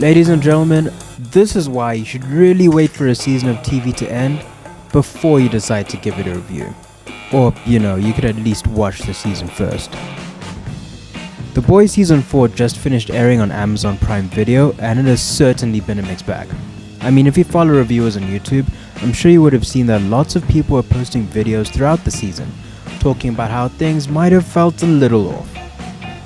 Ladies and gentlemen, this is why you should really wait for a season of TV to end before you decide to give it a review. Or, you could at least watch the season first. The Boys Season 4 just finished airing on Amazon Prime Video, and it has certainly been a mixed bag. I mean, if you follow reviewers on YouTube, I'm sure you would have seen that lots of people were posting videos throughout the season, talking about how things might have felt a little off.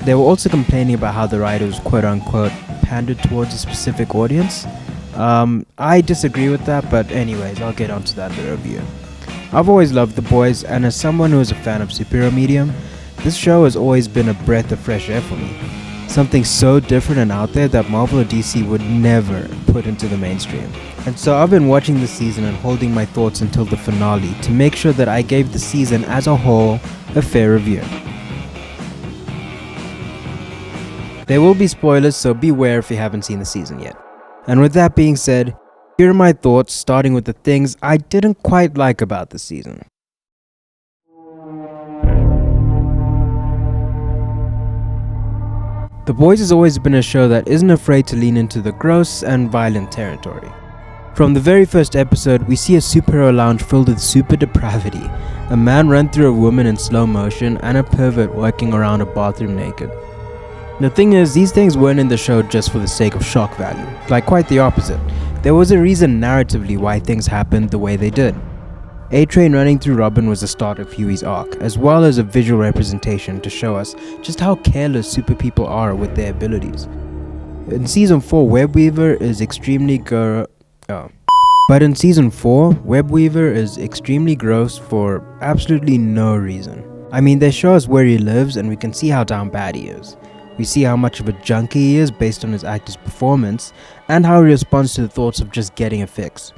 They were also complaining about how the writers quote-unquote pandered towards a specific audience. I disagree with that, but anyways, I'll get onto that in the review. I've always loved The Boys, and as someone who is a fan of superhero medium, this show has always been a breath of fresh air for me. Something so different and out there that Marvel or DC would never put into the mainstream. And so I've been watching the season and holding my thoughts until the finale to make sure that I gave the season as a whole a fair review. There will be spoilers, so beware if you haven't seen the season yet. And with that being said, here are my thoughts, starting with the things I didn't quite like about the season. The Boys has always been a show that isn't afraid to lean into the gross and violent territory. From the very first episode, we see a superhero lounge filled with super depravity, a man run through a woman in slow motion, and a pervert walking around a bathroom naked. The thing is, these things weren't in the show just for the sake of shock value, like quite the opposite. There was a reason narratively why things happened the way they did. A-Train running through Robin was the start of Huey's arc, as well as a visual representation to show us just how careless super people are with their abilities. In Season 4, Webweaver is extremely gross for absolutely no reason. I mean, they show us where he lives and we can see how down bad he is. We see how much of a junkie he is based on his actor's performance, and how he responds to the thoughts of just getting a fix.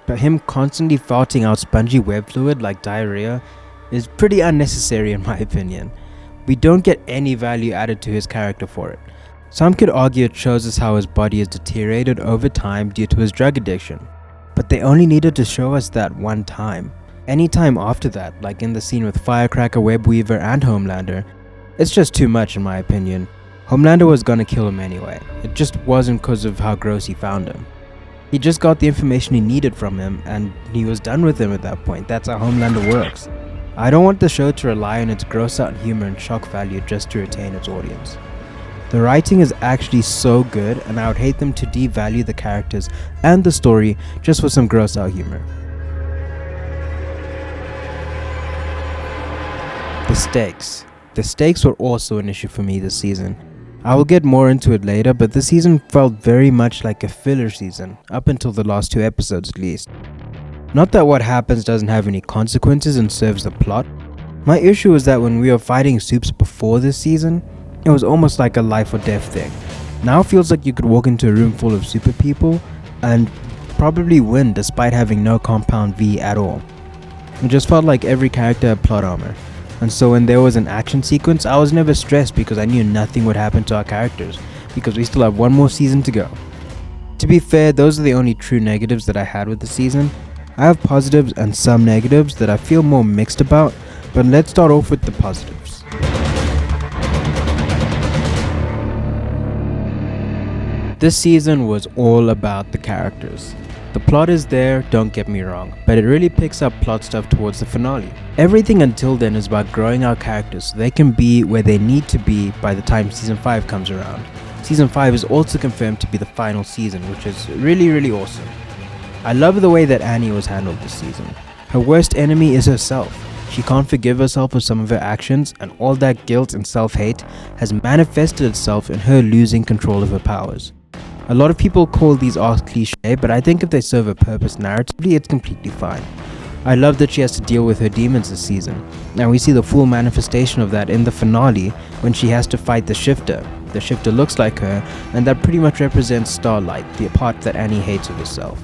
But him constantly farting out spongy web fluid like diarrhea is pretty unnecessary in my opinion. We don't get any value added to his character for it. Some could argue it shows us how his body has deteriorated over time due to his drug addiction. But they only needed to show us that one time. Any time after that, like in the scene with Firecracker, Webweaver and Homelander, it's just too much in my opinion. Homelander was gonna kill him anyway. It just wasn't because of how gross he found him. He just got the information he needed from him and he was done with him at that point. That's how Homelander works. I don't want the show to rely on its gross out humor and shock value just to retain its audience. The writing is actually so good, and I would hate them to devalue the characters and the story just for some gross out humor. The stakes. The stakes were also an issue for me this season. I will get more into it later, but this season felt very much like a filler season, up until the last 2 episodes at least. Not that what happens doesn't have any consequences and serves the plot. My issue is that when we were fighting Supes before this season, it was almost like a life or death thing. Now it feels like you could walk into a room full of super people and probably win despite having no compound V at all. It just felt like every character had plot armor. And so when there was an action sequence, I was never stressed because I knew nothing would happen to our characters, because we still have one more season to go. To be fair, those are the only true negatives that I had with the season. I have positives and some negatives that I feel more mixed about, but let's start off with the positives. This season was all about the characters. The plot is there, don't get me wrong, but it really picks up plot stuff towards the finale. Everything until then is about growing our characters so they can be where they need to be by the time Season 5 comes around. Season 5 is also confirmed to be the final season, which is really awesome. I love the way that Annie was handled this season. Her worst enemy is herself. She can't forgive herself for some of her actions, and all that guilt and self-hate has manifested itself in her losing control of her powers. A lot of people call these arcs cliche, but I think if they serve a purpose narratively, it's completely fine. I love that she has to deal with her demons this season, and we see the full manifestation of that in the finale when she has to fight the Shifter. The Shifter looks like her, and that pretty much represents Starlight, the part that Annie hates of herself.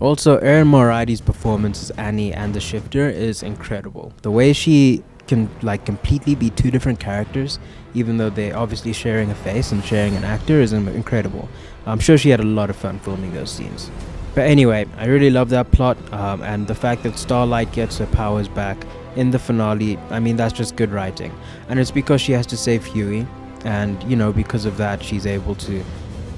Also, Erin Moradi's performance as Annie and the Shifter is incredible. The way she can completely be 2 different characters, even though they're obviously sharing a face and sharing an actor, is incredible. I'm sure she had a lot of fun filming those scenes. But anyway, I really love that plot, and the fact that Starlight gets her powers back in the finale, I mean, that's just good writing. And it's because she has to save Huey, and because of that she's able to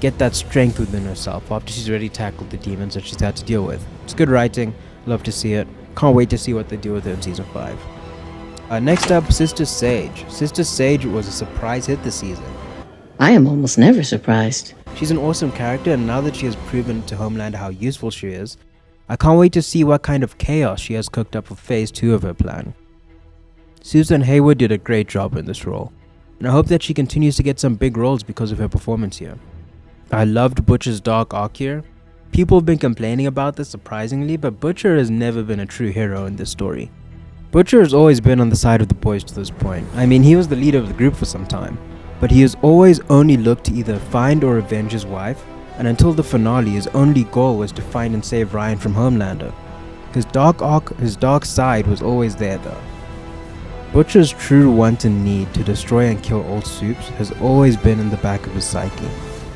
get that strength within herself after she's already tackled the demons that she's had to deal with. It's good writing, love to see it. Can't wait to see what they do with her in season 5. Next up, Sister Sage. Sister Sage was a surprise hit this season. I am almost never surprised. She's an awesome character, and now that she has proven to Homelander how useful she is, I can't wait to see what kind of chaos she has cooked up for phase 2 of her plan. Susan Hayward did a great job in this role, and I hope that she continues to get some big roles because of her performance here. I loved Butcher's dark arc here. People have been complaining about this surprisingly, but Butcher has never been a true hero in this story. Butcher has always been on the side of the boys to this point. I mean, he was the leader of the group for some time, but he has always only looked to either find or avenge his wife, and until the finale his only goal was to find and save Ryan from Homelander. His dark side was always there though. Butcher's true want and need to destroy and kill all Supes has always been in the back of his psyche,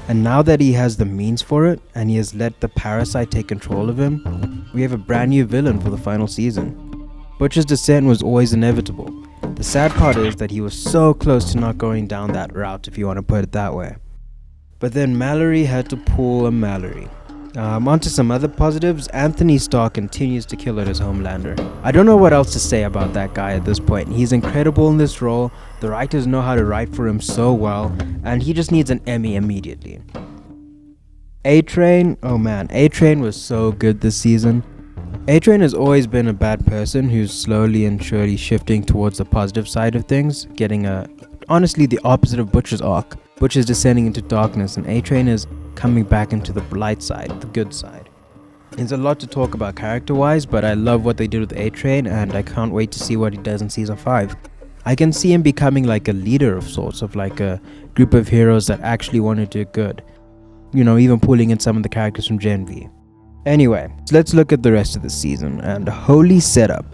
and now that he has the means for it and he has let the parasite take control of him, we have a brand new villain for the final season. Butcher's descent was always inevitable. The sad part is that he was so close to not going down that route, if you want to put it that way. But then Mallory had to pull a Mallory. On to some other positives. Anthony Stark continues to kill it as Homelander. I don't know what else to say about that guy at this point. He's incredible in this role, the writers know how to write for him so well, and he just needs an Emmy immediately. A-Train, oh man, A-Train was so good this season. A-Train has always been a bad person who's slowly and surely shifting towards the positive side of things, getting honestly the opposite of Butcher's arc. Butcher's descending into darkness and A-Train is coming back into the light side, the good side. There's a lot to talk about character-wise, but I love what they did with A-Train and I can't wait to see what he does in season 5. I can see him becoming like a leader of sorts, of like a group of heroes that actually want to do good. You know, even pulling in some of the characters from Gen V. Anyway, let's look at the rest of the season, and holy setup.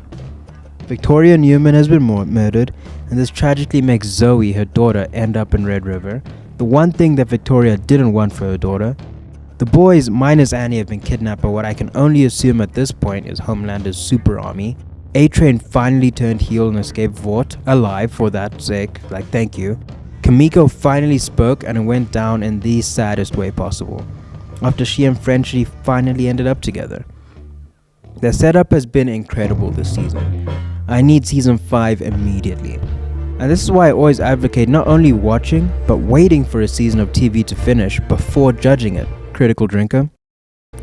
Victoria Newman has been murdered, and this tragically makes Zoe, her daughter, end up in Red River. The one thing that Victoria didn't want for her daughter. The boys, minus Annie, have been kidnapped by what I can only assume at this point is Homelander's super army. A-Train finally turned heel and escaped Vought, alive for that sake, like thank you. Kimiko finally spoke and it went down in the saddest way possible, after she and Frenchie finally ended up together. The setup has been incredible this season. I need season 5 immediately. And this is why I always advocate not only watching, but waiting for a season of TV to finish before judging it. Critical drinker.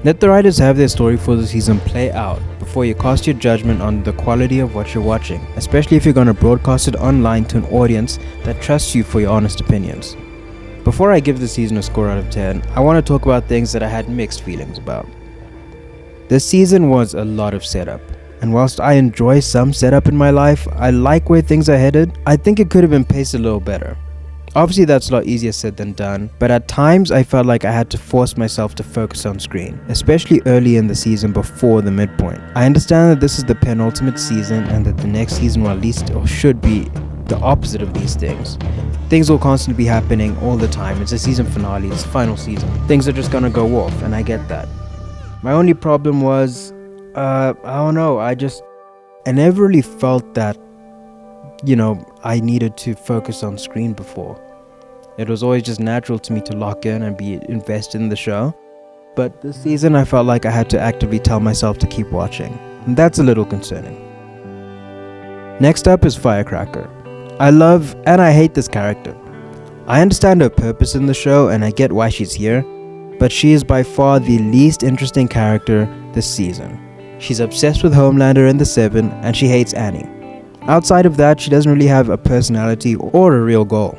Let the writers have their story for the season play out before you cast your judgment on the quality of what you're watching, especially if you're going to broadcast it online to an audience that trusts you for your honest opinions. Before I give the season a score out of 10, I want to talk about things that I had mixed feelings about. This season was a lot of setup, and whilst I enjoy some setup in my life, I like where things are headed. I think it could have been paced a little better. Obviously that's a lot easier said than done, but at times I felt like I had to force myself to focus on screen, especially early in the season before the midpoint. I understand that this is the penultimate season and that the next season will at least or should be the opposite of these things. Things will constantly be happening all the time. It's a season finale, it's final season. Things are just gonna go off, and I get that. My only problem was, I don't know, I never really felt that, I needed to focus on screen before. It was always just natural to me to lock in and be invested in the show. But this season I felt like I had to actively tell myself to keep watching, and that's a little concerning. Next up is Firecracker. I love and I hate this character. I understand her purpose in the show and I get why she's here, but she is by far the least interesting character this season. She's obsessed with Homelander and the Seven, and she hates Annie. Outside of that, she doesn't really have a personality or a real goal.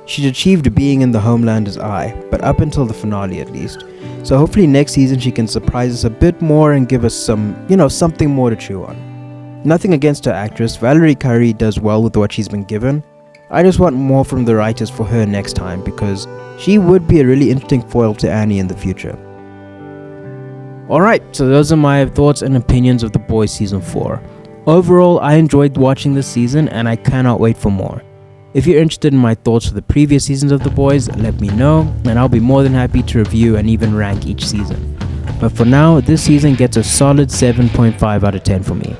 She's achieved being in the Homelander's eye, but up until the finale at least. So hopefully next season she can surprise us a bit more and give us something more to chew on. Nothing against her actress, Valerie Curry does well with what she's been given. I just want more from the writers for her next time, because she would be a really interesting foil to Annie in the future. Alright, so those are my thoughts and opinions of The Boys Season 4. Overall, I enjoyed watching this season and I cannot wait for more. If you're interested in my thoughts for the previous seasons of The Boys, let me know and I'll be more than happy to review and even rank each season. But for now, this season gets a solid 7.5 out of 10 for me.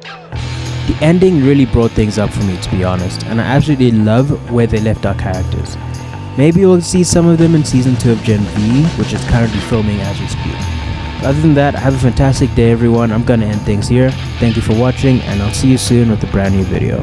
The ending really brought things up for me, to be honest, and I absolutely love where they left our characters. Maybe we'll see some of them in season 2 of Gen V, which is currently filming as we speak. Other than that, have a fantastic day everyone. I'm gonna end things here. Thank you for watching, and I'll see you soon with a brand new video.